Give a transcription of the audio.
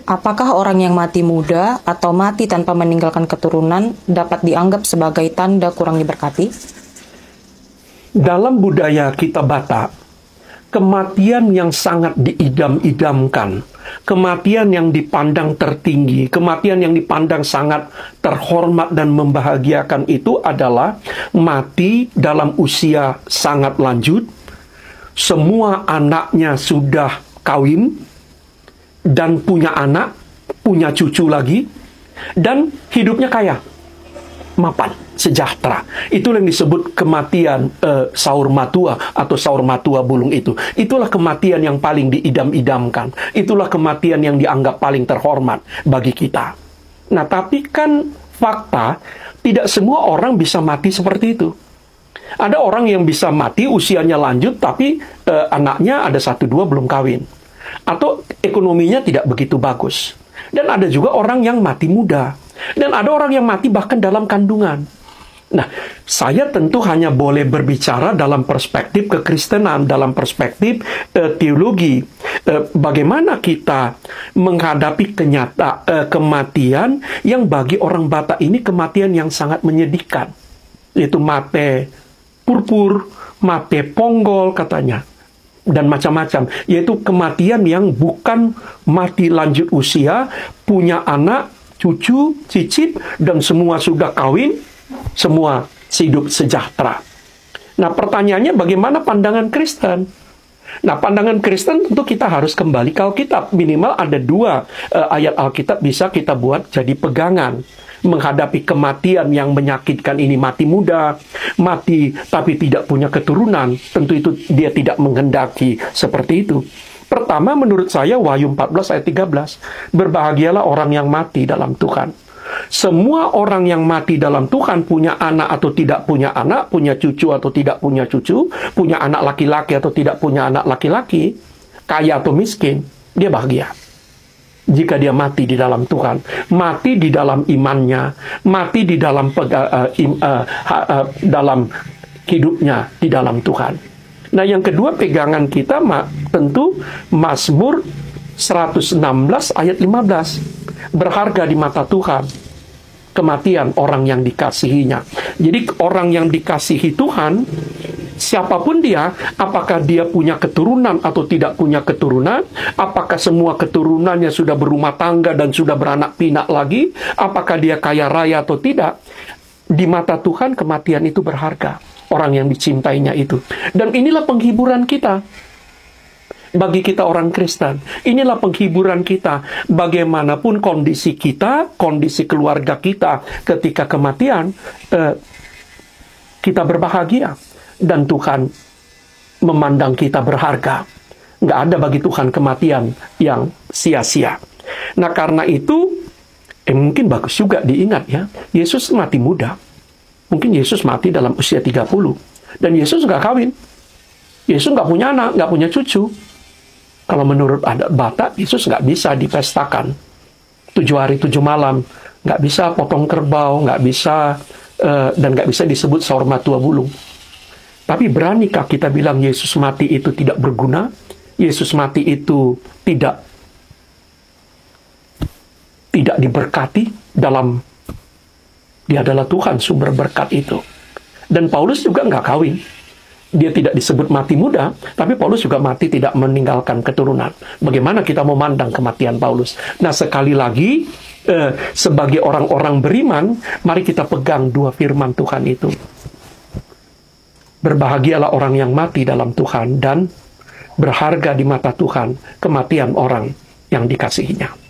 apakah orang yang mati muda atau mati tanpa meninggalkan keturunan dapat dianggap sebagai tanda kurang diberkati? Dalam budaya kita Batak, kematian yang sangat diidam-idamkan, kematian yang dipandang tertinggi, kematian yang dipandang sangat terhormat dan membahagiakan itu adalah mati dalam usia sangat lanjut, semua anaknya sudah kawin, dan punya anak, punya cucu lagi, dan hidupnya kaya, mapan, sejahtera. Itu yang disebut kematian saur matua atau saur matua bulung itu. Itulah kematian yang paling diidam-idamkan. Itulah kematian yang dianggap paling terhormat bagi kita. Nah, tapi kan fakta, tidak semua orang bisa mati seperti itu. Ada orang yang bisa mati usianya lanjut, tapi anaknya ada 1-2 belum kawin. Atau ekonominya tidak begitu bagus. Dan ada juga orang yang mati muda. Dan ada orang yang mati bahkan dalam kandungan. Nah, saya tentu hanya boleh berbicara dalam perspektif kekristenan, dalam perspektif teologi. Bagaimana kita menghadapi kematian yang bagi orang Batak ini kematian yang sangat menyedihkan. Yaitu mate purpur, mate ponggol katanya. Dan macam-macam, yaitu kematian yang bukan mati lanjut usia, punya anak, cucu, cicit, dan semua sudah kawin, semua hidup sejahtera. Nah, pertanyaannya bagaimana pandangan Kristen? Nah, pandangan Kristen tentu kita harus kembali ke Alkitab. Minimal ada 2 ayat Alkitab bisa kita buat jadi pegangan. Menghadapi kematian yang menyakitkan ini, mati muda, mati tapi tidak punya keturunan, tentu itu dia tidak menghendaki seperti itu. Pertama, menurut saya Wahyu 14 ayat 13, berbahagialah orang yang mati dalam Tuhan. Semua orang yang mati dalam Tuhan, punya anak atau tidak punya anak, punya cucu atau tidak punya cucu, punya anak laki-laki atau tidak punya anak laki-laki, kaya atau miskin, dia bahagia. Jika dia mati di dalam Tuhan, mati di dalam imannya, mati di dalam dalam hidupnya di dalam Tuhan. Nah, yang kedua pegangan kita tentu Mazmur 116 ayat 15. Berharga di mata Tuhan kematian orang yang dikasihinya. Jadi orang yang dikasihi Tuhan, siapapun dia, apakah dia punya keturunan atau tidak punya keturunan, apakah semua keturunannya sudah berumah tangga dan sudah beranak pinak lagi, apakah dia kaya raya atau tidak, di mata Tuhan kematian itu berharga. Orang yang dicintainya itu. Dan inilah penghiburan kita. Bagi kita orang Kristen, inilah penghiburan kita. Bagaimanapun kondisi kita, kondisi keluarga kita ketika kematian, kita berbahagia. Dan Tuhan memandang kita berharga. Nggak ada bagi Tuhan kematian yang sia-sia. Nah, karena itu, mungkin bagus juga diingat ya, Yesus mati muda. Mungkin Yesus mati dalam usia 30. Dan Yesus nggak kawin. Yesus nggak punya anak, nggak punya cucu. Kalau menurut adat Batak, Yesus nggak bisa dipestakan. 7 hari 7 malam. Nggak bisa potong kerbau, nggak bisa, dan nggak bisa disebut saur matua bulung. Tapi beranikah kita bilang Yesus mati itu tidak berguna? Yesus mati itu tidak diberkati dalam, dia adalah Tuhan sumber berkat itu. Dan Paulus juga nggak kawin. Dia tidak disebut mati muda, tapi Paulus juga mati tidak meninggalkan keturunan. Bagaimana kita memandang kematian Paulus? Nah, sekali lagi, sebagai orang-orang beriman, mari kita pegang 2 firman Tuhan itu. Berbahagialah orang yang mati dalam Tuhan, dan berharga di mata Tuhan kematian orang yang dikasihinya.